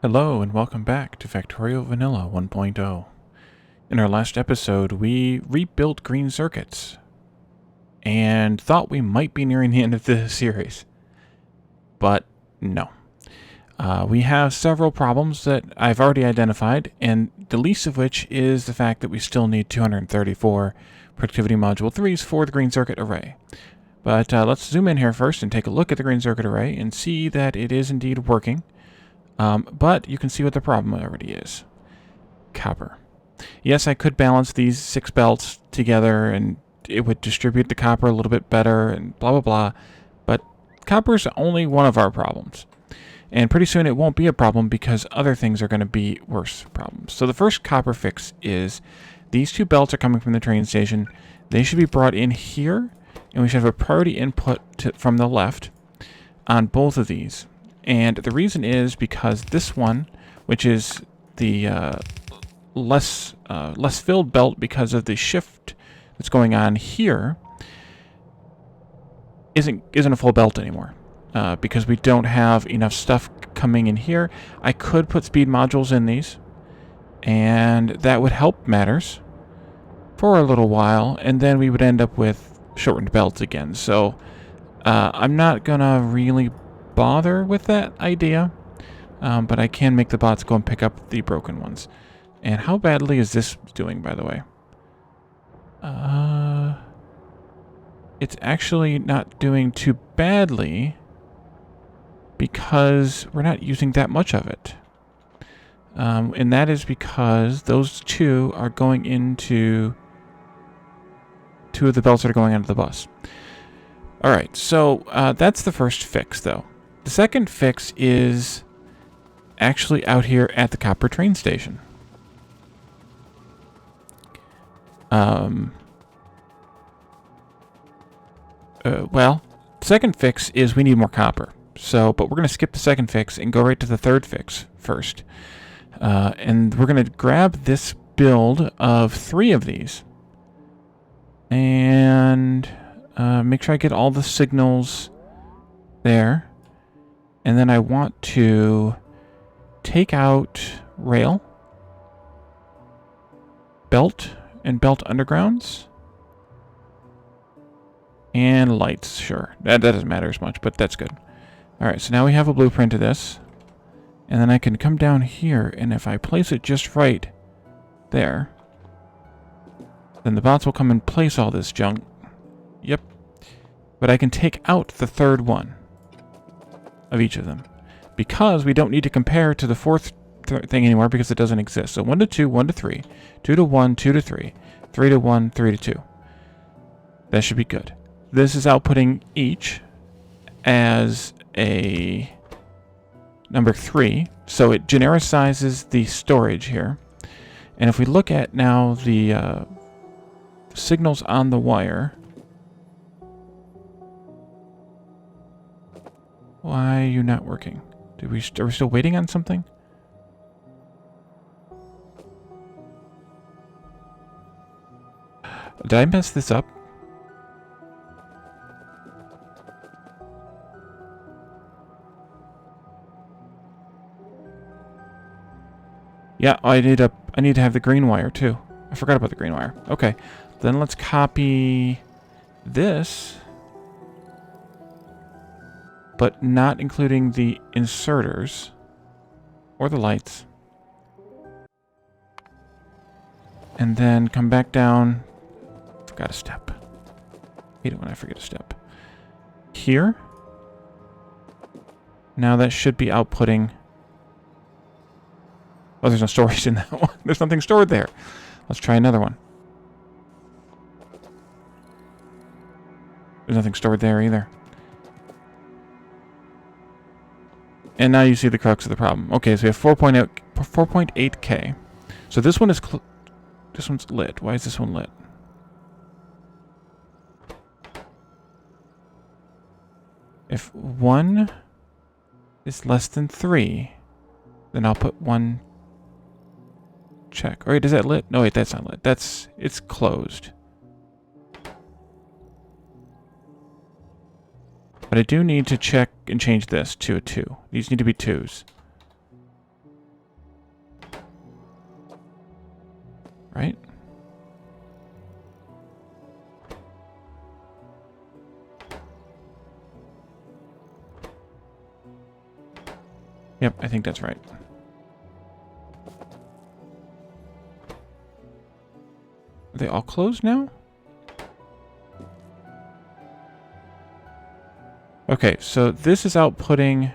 Hello and welcome back to Factorio Vanilla 1.0. In our last episode, we rebuilt green circuits and thought we might be nearing the end of the series. But no. We have several problems that I've already identified, and the least of which is the fact that we still need 234 productivity module 3s for the green circuit array. But let's zoom in here first and take a look at the green circuit array and see that it is indeed working. But you can see what the problem already is. Copper. Yes, I could balance these 6 belts together and it would distribute the copper a little bit better and blah blah blah, but copper's only one of our problems. And pretty soon it won't be a problem because other things are going to be worse problems. So the first copper fix is these 2 belts are coming from the train station. They should be brought in here, and we should have a priority input from the left on both of these. And the reason is because this one, which is the less filled belt because of the shift that's going on here, isn't a full belt anymore. Because we don't have enough stuff coming in here. I could put speed modules in these, and that would help matters for a little while, and then we would end up with shortened belts again. So I'm not gonna really bother with that idea, but I can make the bots go and pick up the broken ones. And how badly is this doing, by the way? It's actually not doing too badly because we're not using that much of it. And that is because those 2 are going into 2 of the belts that are going onto the bus. Alright, so that's the first fix, though. The second fix is actually out here at the copper train station. Well, the second fix is we need more copper. So, but we're going to skip the second fix and go right to the third fix first. And we're going to grab this build of 3 of these. And make sure I get all the signals there. And then I want to take out rail, belt, and belt undergrounds. And lights, sure. That doesn't matter as much, but that's good. Alright, so now we have a blueprint of this. And then I can come down here, and if I place it just right there, then the bots will come and place all this junk. Yep. But I can take out the third one of each of them, because we don't need to compare to the fourth thing anymore because it doesn't exist. So 1 to 2, 1 to 3, 2 to 1, 2 to 3, 3 to 1, 3 to 2. That should be good. This is outputting each as a number 3, so it genericizes the storage here. And if we look at now the signals on the wire, why are you not working? Are we still waiting on something? Did I mess this up? Yeah, I need to have the green wire too. I forgot about the green wire. Okay, then let's copy this, but not including the inserters or the lights. And then come back down. Forgot a step. Hate it when I forget a step. Here. Now that should be outputting. Oh, there's no storage in that one. There's nothing stored there. Let's try another one. There's nothing stored there either. And now you see the crux of the problem. Okay, so we have 4.8K. So this one is this one's lit. Why is this one lit? If 1 is less than 3, then I'll put 1 check. Or wait, is that lit? No, wait, that's not lit. It's closed. But I do need to check and change this to a 2. These need to be 2s. right? Yep, I think that's right. Are they all closed now? Okay, so this is outputting...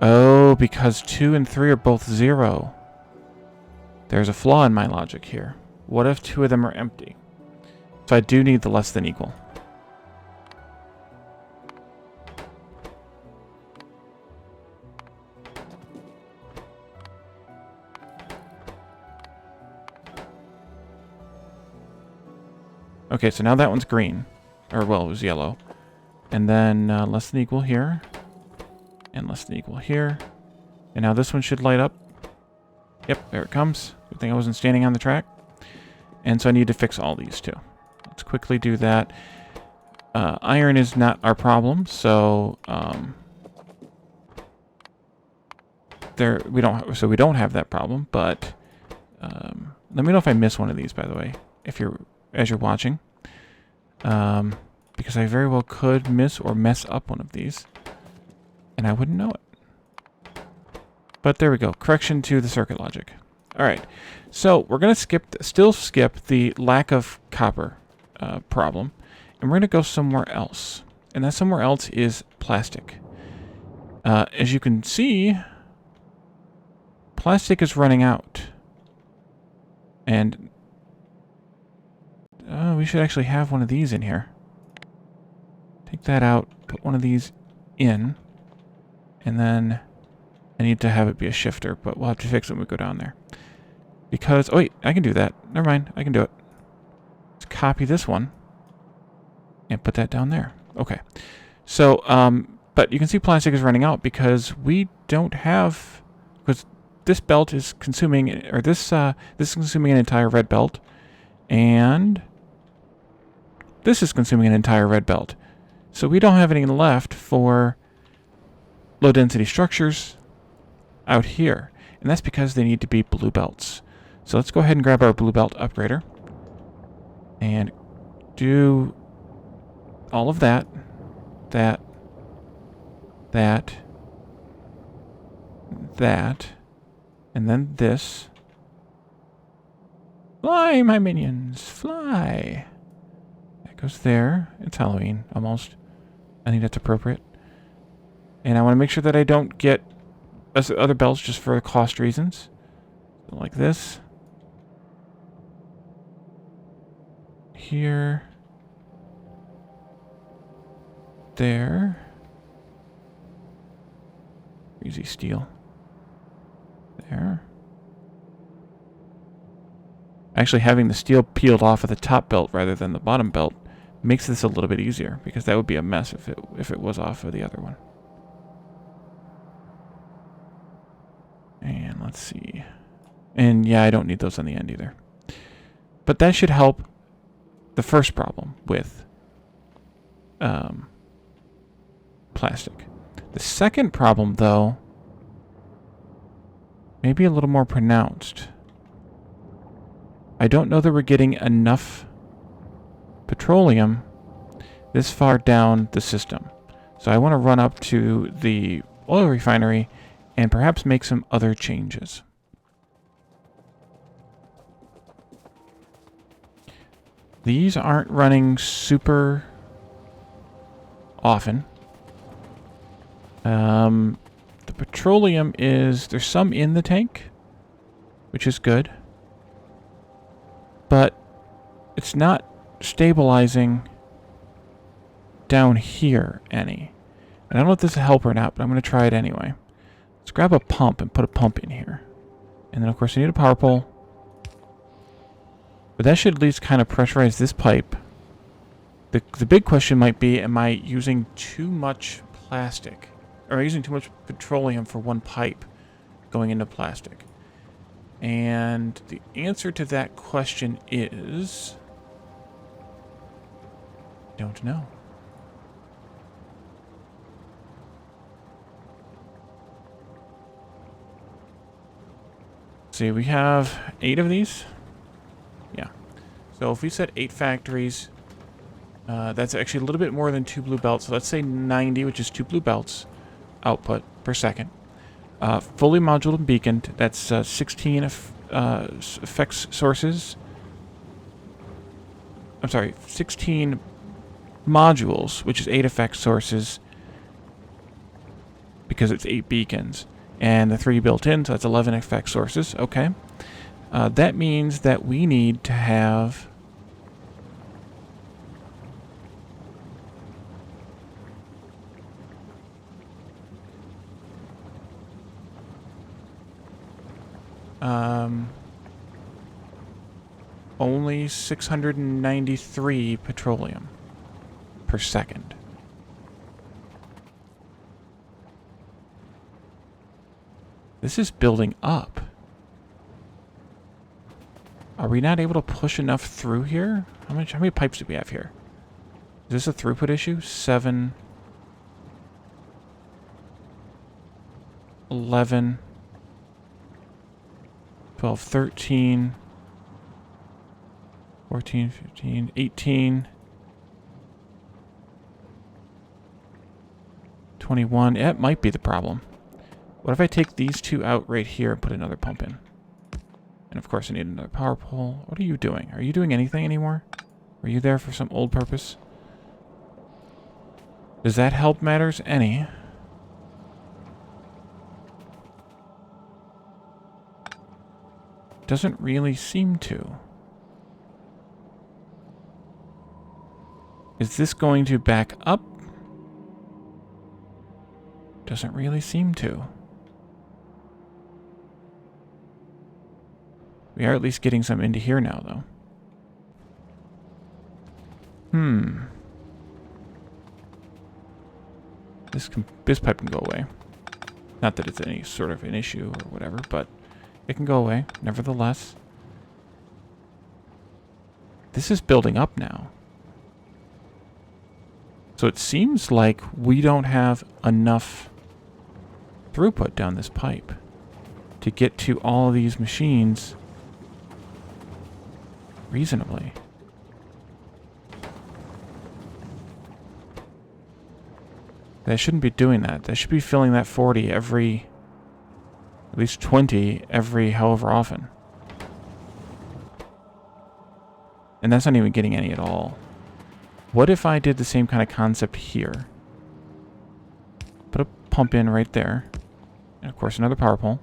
Oh, because 2 and 3 are both 0. There's a flaw in my logic here. What if 2 of them are empty? So I do need the less than equal. Okay, so now that one's green. Or, well, it was yellow. And then less than equal here. And less than equal here. And now this one should light up. Yep, there it comes. Good thing I wasn't standing on the track. And so I need to fix all these too. Let's quickly do that. Iron is not our problem, so we don't have that problem. But let me know if I miss one of these, by the way, as you're watching, because I very well could miss or mess up one of these, and I wouldn't know it. But there we go. Correction to the circuit logic. All right. So we're going to still skip the lack of copper problem. And we're going to go somewhere else. And that somewhere else is plastic. As you can see, plastic is running out. And we should actually have one of these in here. Take that out. Put one of these in. And then... I need to have it be a shifter, but we'll have to fix it when we go down there. Because, oh wait, I can do that. Never mind, I can do it. Let's copy this one and put that down there. Okay. So, but you can see plastic is running out because we don't have, because this belt is consuming, or this is consuming an entire red belt, and this is consuming an entire red belt. So we don't have any left for low density structures out here, and that's because they need to be blue belts. So let's go ahead and grab our blue belt upgrader and do all of that, and then this. Fly, my minions, fly. That goes there. It's Halloween, almost. I think that's appropriate. And I want to make sure that I don't get other belts just for cost reasons. Like this. Here. There. Easy steel. There. Actually, having the steel peeled off of the top belt rather than the bottom belt makes this a little bit easier, because that would be a mess if it was off of the other one. And let's see. And yeah, I don't need those on the end either. But that should help the first problem with plastic. The second problem, though, may be a little more pronounced. I don't know that we're getting enough petroleum this far down the system. So I want to run up to the oil refinery and perhaps make some other changes. These aren't running super often. The petroleum there's some in the tank, which is good. But it's not stabilizing down here any. And I don't know if this will help or not, but I'm going to try it anyway. Let's grab a pump and put a pump in here. And then, of course, we need a power pole. But that should at least kind of pressurize this pipe. The big question might be, am I using too much plastic? Or am I using too much petroleum for one pipe going into plastic? And the answer to that question is... don't know. see, we have 8 of these. Yeah. So if we set 8 factories, that's actually a little bit more than 2 blue belts. So let's say 90, which is 2 blue belts output per second. Fully moduled and beaconed, that's 16 effects sources. I'm sorry, 16 modules, which is 8 effect sources, because it's 8 beacons. And the 3 built in, so that's 11 effect sources. Okay. That means that we need to have... only 693 petroleum per second. This is building up. Are we not able to push enough through here? How many pipes do we have here? Is this a throughput issue? 7, 11, 12, 13, 14, 15, 18, 21. It might be the problem. What if I take these 2 out right here and put another pump in? And of course I need another power pole. What are you doing? Are you doing anything anymore? Were you there for some old purpose? Does that help matters any? Doesn't really seem to. Is this going to back up? Doesn't really seem to. We are at least getting some into here now, though. This pipe can go away. Not that it's any sort of an issue or whatever, but it can go away, nevertheless. This is building up now. So it seems like we don't have enough throughput down this pipe to get to all of these machines reasonably. They shouldn't be doing that. They should be filling that 40 every, at least 20 every however often. And that's not even getting any at all. What if I did the same kind of concept here? Put a pump in right there. And of course another power pole.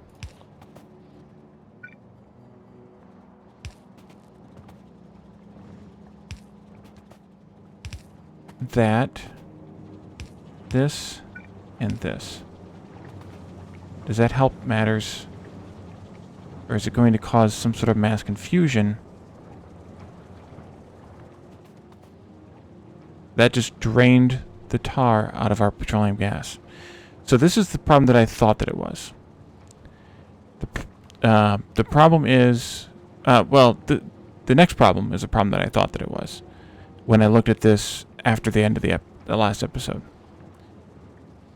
That. This. And this. Does that help matters? Or is it going to cause some sort of mass confusion? That just drained the tar out of our petroleum gas. So this is the problem that I thought that it was. The problem is... the next problem is a problem that I thought that it was when I looked at this after the end of the last episode.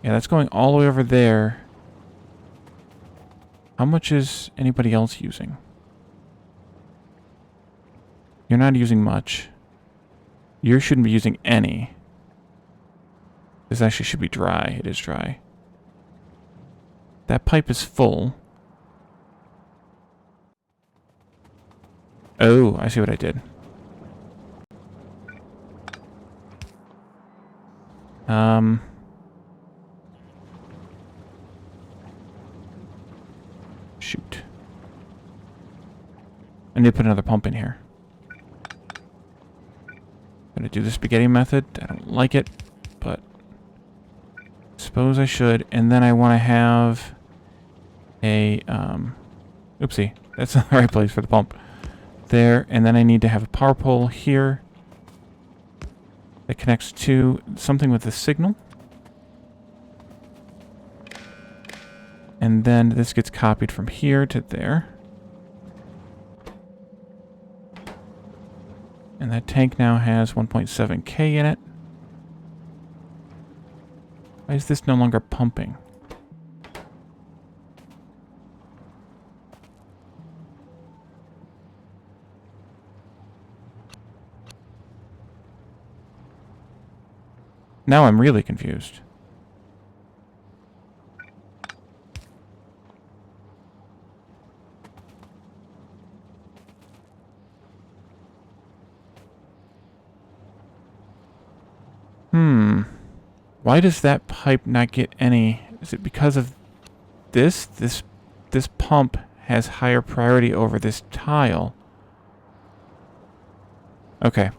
Yeah, that's going all the way over there. How much is anybody else using? You're not using much. You shouldn't be using any. This actually should be dry. It is dry. That pipe is full. Oh, I see what I did. Shoot. I need to put another pump in here. Gonna do the spaghetti method. I don't like it, but suppose I should. And then I want to have a oopsie, that's not the right place for the pump. There, and then I need to have a power pole here that connects to something with the signal. And then this gets copied from here to there. And that tank now has 1.7K in it. Why is this no longer pumping? Now I'm really confused. Why does that pipe not get any? Is it because of this? This pump has higher priority over this tile. Okay.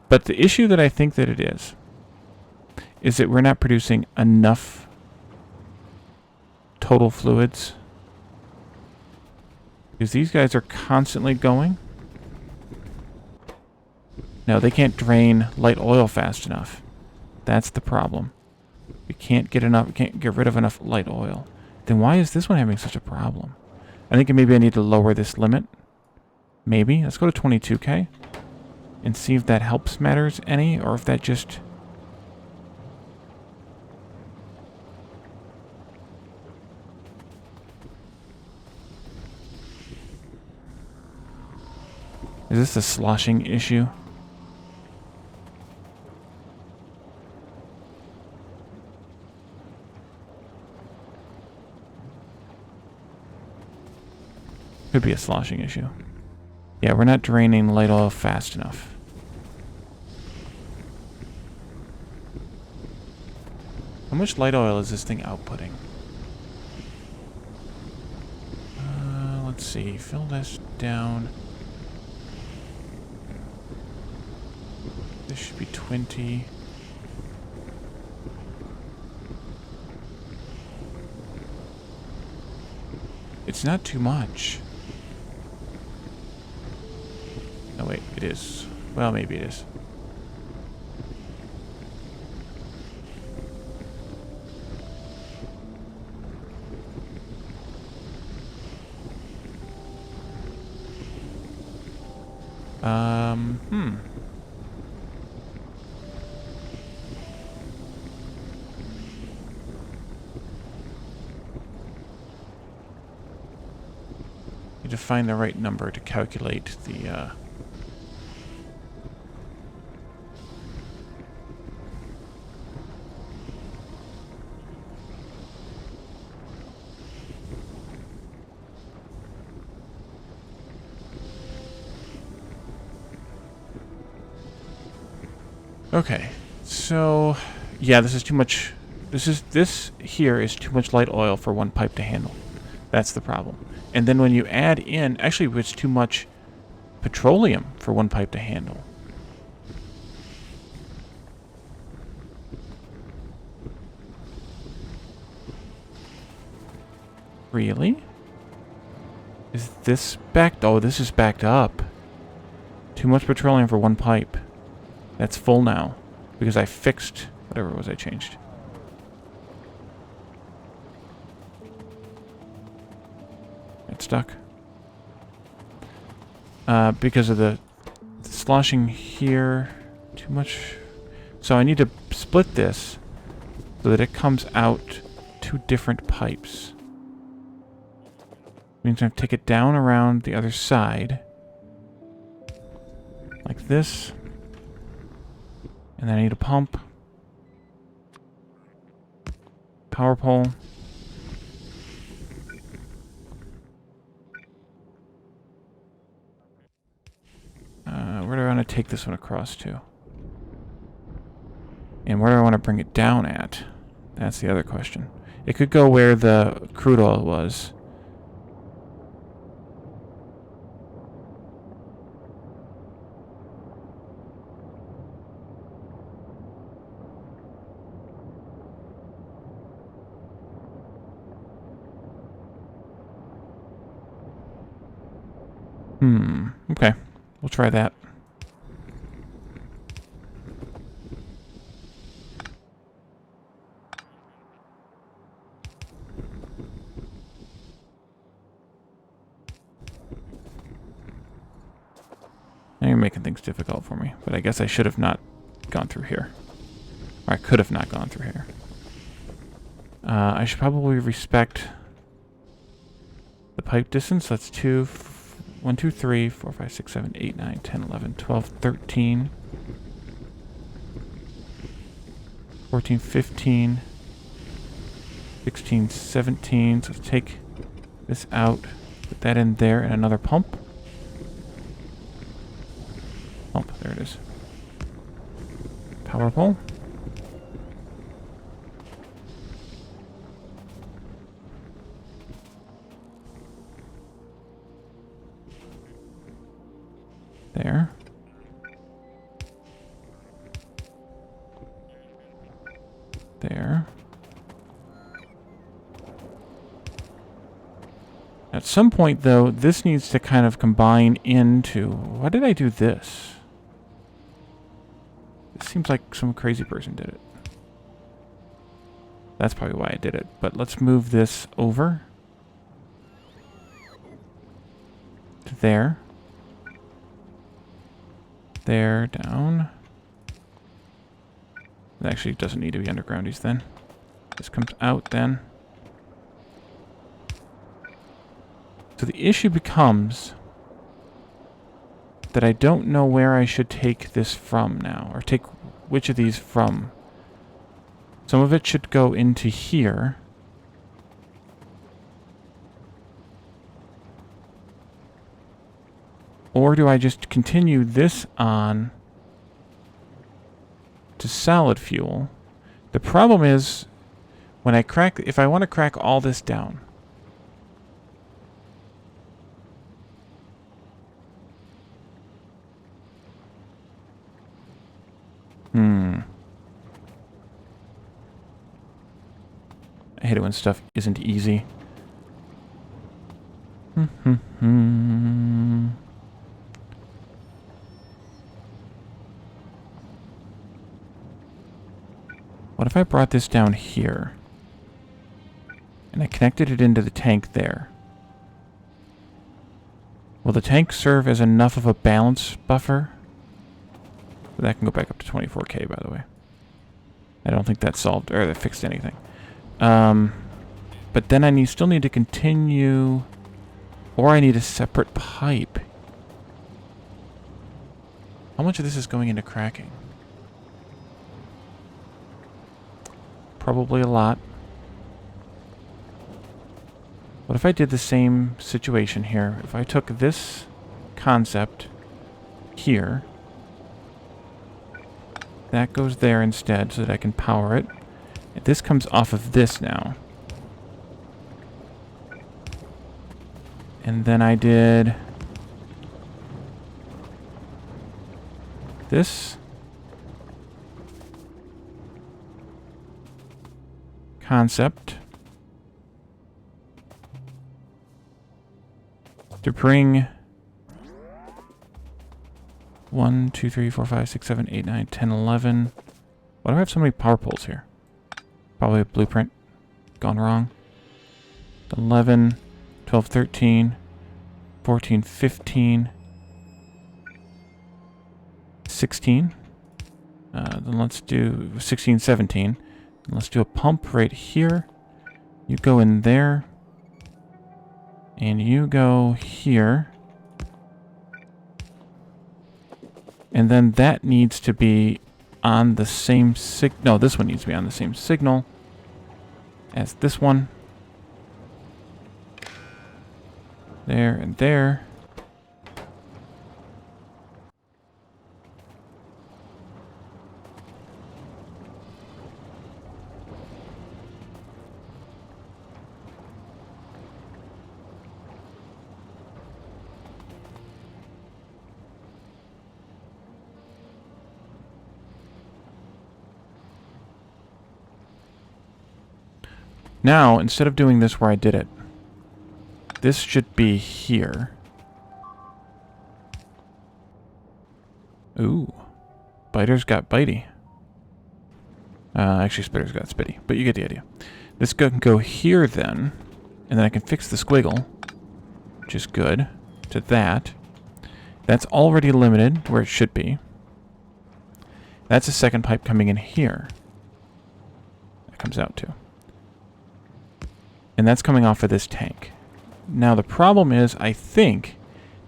But the issue that I think that it is that we're not producing enough total fluids. Because these guys are constantly going. No, they can't drain light oil fast enough. That's the problem. We can't get rid of enough light oil. Then why is this one having such a problem? I think maybe I need to lower this limit. Maybe. Let's go to 22K. And see if that helps matters any, or if that just... Is this a sloshing issue? Could be a sloshing issue. Yeah, we're not draining light oil fast enough. How much light oil is this thing outputting? Let's see. Fill this down. This should be 20. It's not too much. No, wait, it is. Well, maybe it is. Need to find the right number to calculate the, Okay, so yeah, this is too much. This here is too much light oil for one pipe to handle. That's the problem. And then when you add in, actually, it's too much petroleum for one pipe to handle. Really? Is this backed? Oh, this is backed up. Too much petroleum for one pipe. That's full now, because I fixed whatever it was I changed. It's stuck. Because of the sloshing here, too much. So I need to split this so that it comes out two different pipes. Means I have to take it down around the other side, like this. And then I need a pump. Power pole. Where do I want to take this one across to? And where do I want to bring it down at? That's the other question. It could go where the crude oil was. Okay. We'll try that. Now you're making things difficult for me, but I guess I should have not gone through here. Or I could have not gone through here. I should probably respect the pipe distance. That's 1, 2, 3, 4, 5, 6, 7, 8, 9, 10, 11, 12, 13. 14, 15, 16, 17. So let's take this out, put that in there, and another pump. Pump, there it is. Power pole. There. There. At some point, though, this needs to kind of combine into... Why did I do this? It seems like some crazy person did it. That's probably why I did it. But let's move this over. To there. There, down. It actually doesn't need to be undergroundies then. This comes out then. So the issue becomes that I don't know where I should take this from now, or take which of these from. Some of it should go into here. Or do I just continue this on to solid fuel? The problem is, when I crack, if I want to crack all this down, I hate it when stuff isn't easy. What if I brought this down here and I connected it into the tank there? Will the tank serve as enough of a balance buffer? That can go back up to 24K, by the way. I don't think that solved, or that fixed anything. But then I still need to continue, or I need a separate pipe. How much of this is going into cracking? Probably a lot. What if I did the same situation here? If I took this concept here, that goes there instead so that I can power it. This comes off of this now. And then I did this concept to bring 1, 2, 3, 4, 5, 6, 7, 8, 9, 10, 11. Why do I have so many power poles here? Probably a blueprint gone wrong. 11, 12, 13, 14, 15, 16. Then let's do 16, 17. And let's do a pump right here. You go in there. And you go here. And then that needs to be on the same no, this one needs to be on the same signal as this one. There and there. Now, instead of doing this where I did it, this should be here. Ooh. Biter's got bitey. Actually, Spitter's got spitty, but you get the idea. This can go here then, and then I can fix the squiggle, which is good, to that. That's already limited where it should be. That's a second pipe coming in here. That comes out too. And that's coming off of this tank. Now the problem is, I think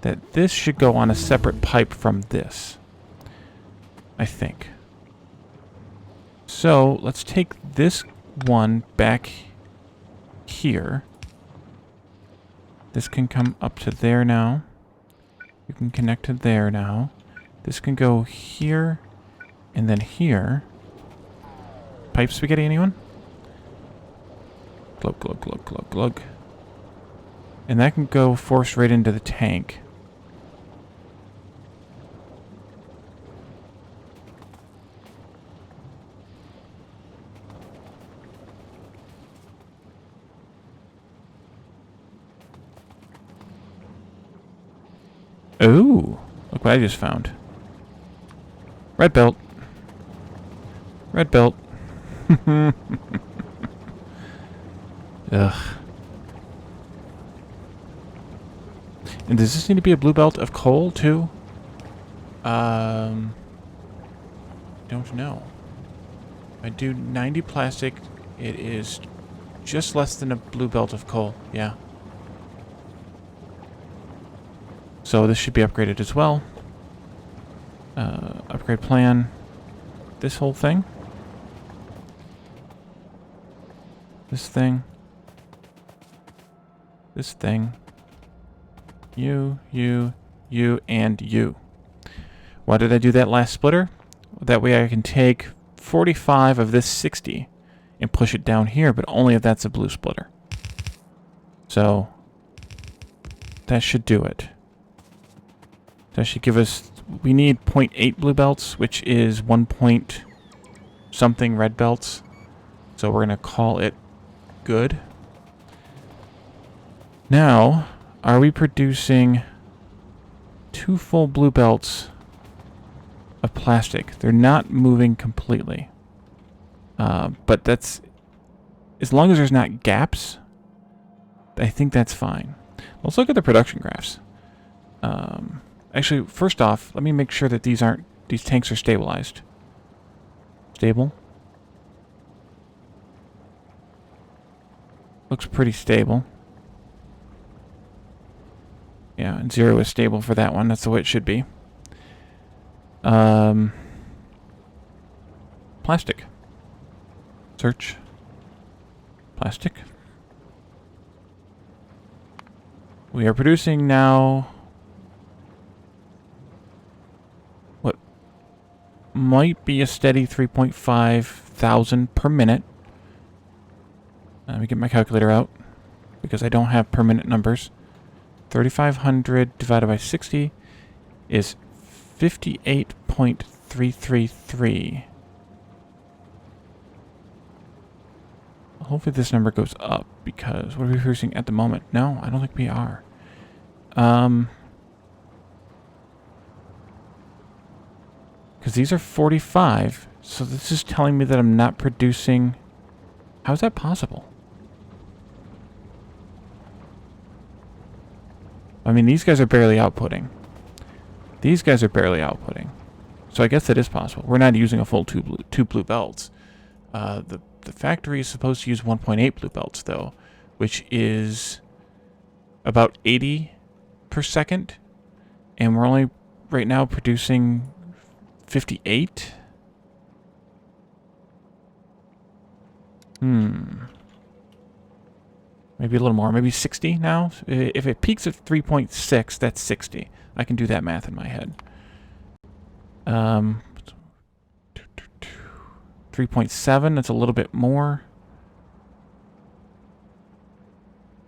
that this should go on a separate pipe from this. I think. So let's take this one back here. This can come up to there now. You can connect to there now. This can go here and then here. Pipe spaghetti, anyone? Glug, glug, glug, glug, glug. And that can go force right into the tank. Ooh, look what I just found. Red belt. Red belt. Ugh. And does this need to be a blue belt of coal, too? Don't know. I do 90 plastic. It is just less than a blue belt of coal. Yeah. So this should be upgraded as well. Upgrade plan. This whole thing. This thing. This thing. You, and you. Why did I do that last splitter? That way I can take 45 of this 60 and push it down here, but only if that's a blue splitter. So that should do it. That should give us, we need 0.8 blue belts, which is 1 point something red belts. So we're going to call it good. Now, are we producing 2 full blue belts of plastic? They're not moving completely. But that's, as long as there's not gaps, I think that's fine. Let's look at the production graphs. Actually, first off, let me make sure that these tanks are stabilized. Stable. Looks pretty stable. Yeah, and 0 is stable for that one. That's the way it should be. Plastic. Search. Plastic. We are producing now what might be a steady 3.5 thousand per minute. Let me get my calculator out because I don't have per minute numbers. 3,500 divided by 60 is 58.333. Hopefully this number goes up because what are we producing at the moment? No, I don't think we are. Because these are 45, so this is telling me that I'm not producing. How is that possible? I mean, these guys are barely outputting. These guys are barely outputting. So I guess that is possible. We're not using a full two blue belts. The factory is supposed to use 1.8 blue belts, though, which is about 80 per second. And we're only right now producing 58. Maybe a little more. Maybe 60 now. If it peaks at 3.6, that's 60. I can do that math in my head. 3.7, that's a little bit more.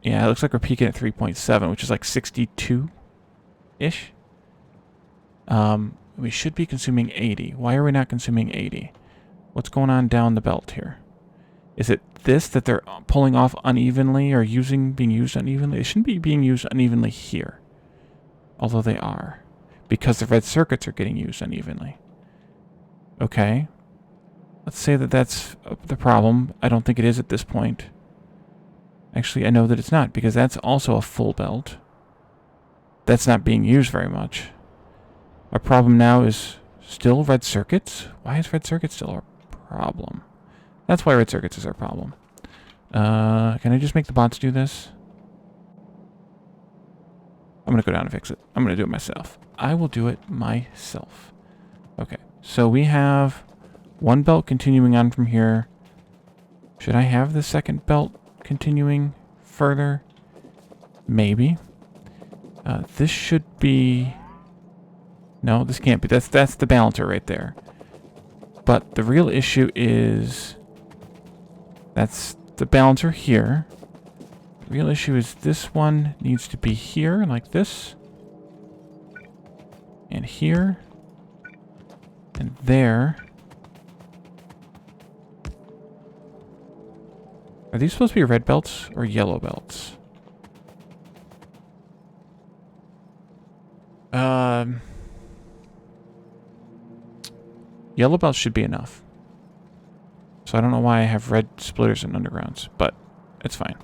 Yeah, it looks like we're peaking at 3.7, which is like 62-ish. We should be consuming 80. Why are we not consuming 80? What's going on down the belt here? Is it this that they're pulling off unevenly or being used unevenly? It shouldn't be being used unevenly here. Although they are. Because the red circuits are getting used unevenly. Okay. Let's say that that's the problem. I don't think it is at this point. Actually, I know that it's not, because that's also a full belt. That's not being used very much. Our problem now is still red circuits. Why is red circuits still our problem? That's why red circuits is our problem. Can I just make the bots do this? I'm going to go down and fix it. I'm going to do it myself. I will do it myself. Okay, so we have One belt continuing on from here. Should I have the second belt continuing further? Maybe. This should be... No, this can't be. That's the balancer right there. But the real issue is... That's the balancer here. The real issue is this one needs to be here, like this. And here. And there. Are these supposed to be red belts or yellow belts? Yellow belts should be enough. So I don't know why I have red splitters and undergrounds, but it's fine.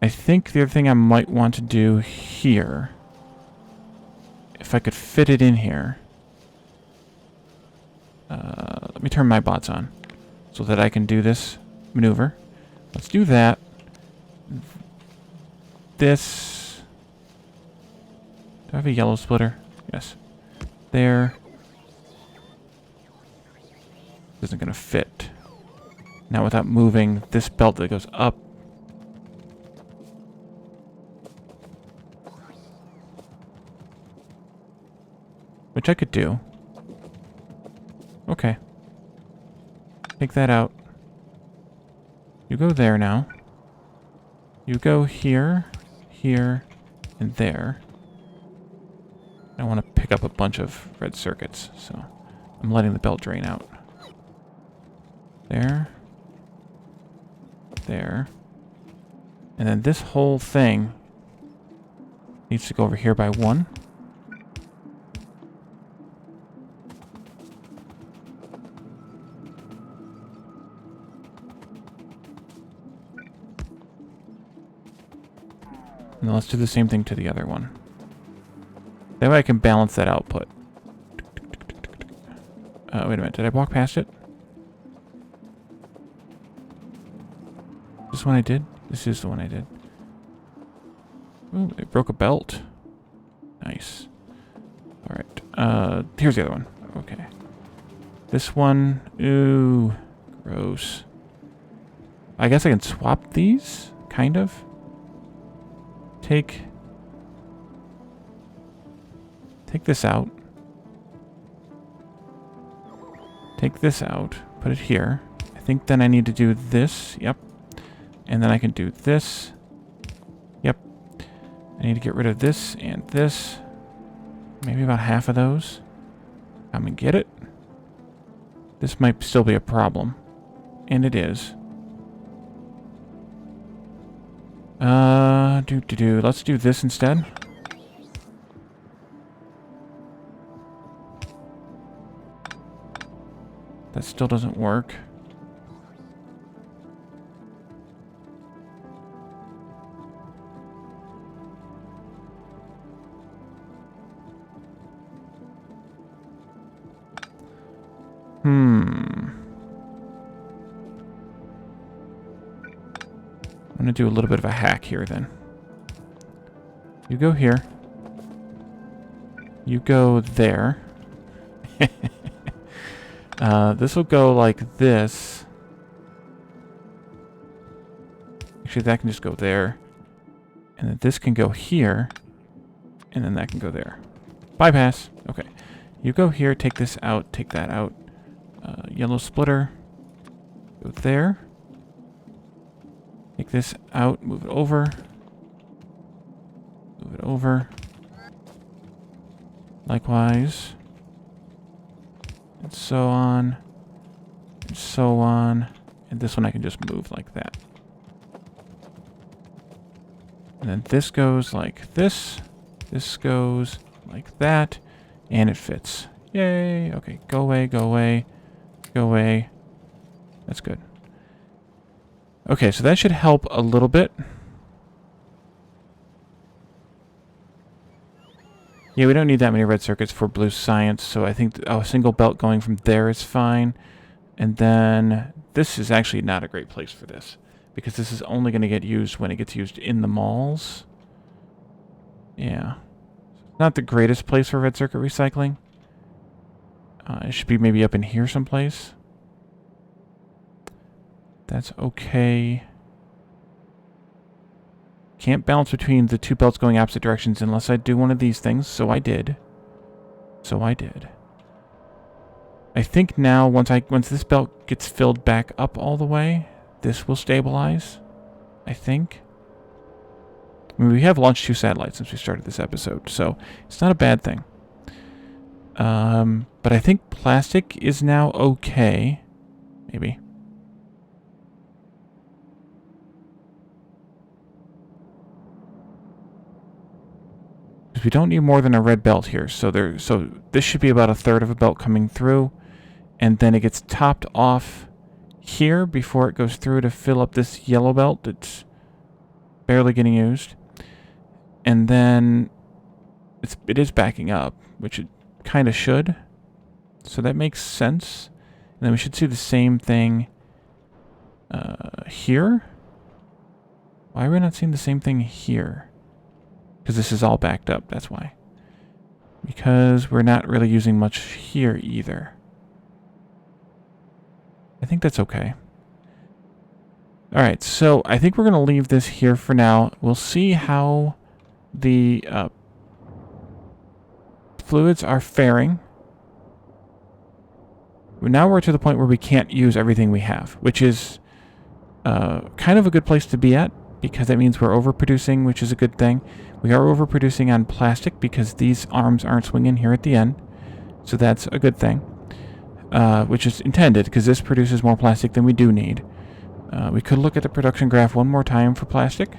I think the other thing I might want to do here, if I could fit it in here. Let me turn my bots on so that I can do this maneuver. Let's do that. This. Do I have a yellow splitter? Yes. There. Isn't going to fit. Now without moving this belt that goes up. Which I could do. Okay. Take that out. You go there now. You go here, here, and there. I want to pick up a bunch of red circuits, so I'm letting the belt drain out. There. There. And then this whole thing needs to go over here by one. And let's do the same thing to the other one. That way I can balance that output. Wait a minute, did I walk past it? This one I did? This is the one I did. Ooh, it broke a belt. Nice. Alright, here's the other one. Okay. This one, ooh, gross. I guess I can swap these, kind of. Take this out. Take this out. Put it here. I think then I need to do this. Yep. And then I can do this. Yep. I need to get rid of this and this. Maybe about half of those. Come and get it. This might still be a problem. And it is. Let's do this instead. That still doesn't work. I'm going to do a little bit of a hack here then. You go here. You go there. This will go like this. Actually, that can just go there. And then this can go here. And then that can go there. Bypass. Okay. You go here, take this out, take that out. Yellow splitter. Go there. Take this out, move it over. Move it over. Likewise. And so on. And so on. And this one I can just move like that. And then this goes like this. This goes like that. And it fits. Yay! Okay, go away, go away. Go away. That's good. Okay, so that should help a little bit. Yeah, we don't need that many red circuits for blue science, so I think a single belt going from there is fine. And then this is actually not a great place for this, because this is only going to get used when it gets used in the malls. Yeah. Not the greatest place for red circuit recycling. It should be maybe up in here someplace. That's okay. Can't balance between the two belts going opposite directions unless I do one of these things, so I did. I think now, once this belt gets filled back up all the way, this will stabilize, I think. I mean, we have launched 2 satellites since we started this episode, so it's not a bad thing. But I think plastic is now okay. Maybe. Because we don't need more than a red belt here, so this should be about 1/3 of a belt coming through, and then it gets topped off here before it goes through to fill up this yellow belt that's barely getting used. And then it is backing up, which it kind of should. So that makes sense. And then we should see the same thing here. Why are we not seeing the same thing here? Because this is all backed up, that's why. Because we're not really using much here either. I think that's okay. Alright, so I think we're going to leave this here for now. We'll see how the fluids are faring. Now we're to the point where we can't use everything we have, which is kind of a good place to be at, because that means we're overproducing, which is a good thing. We are overproducing on plastic because these arms aren't swinging here at the end, so that's a good thing, which is intended, because this produces more plastic than we do need. We could look at the production graph one more time for plastic.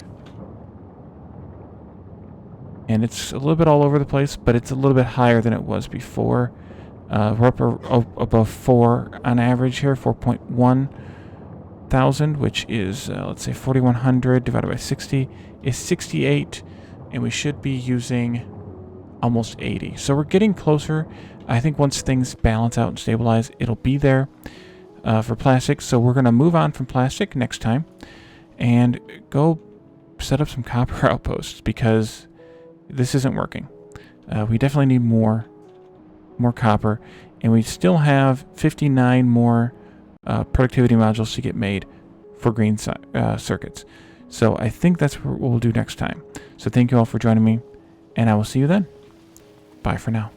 And it's a little bit all over the place, but it's a little bit higher than it was before. We're up above 4 on average here, 4.1 thousand, which is, let's say 4,100 divided by 60 is 68, and we should be using almost 80. So we're getting closer. I think once things balance out and stabilize, it'll be there for plastic. So we're going to move on from plastic next time and go set up some copper outposts, because this isn't working. We definitely need more copper, and we still have 59 more productivity modules to get made for green circuits. So I think that's what we'll do next time. So thank you all for joining me, and I will see you then. Bye for now.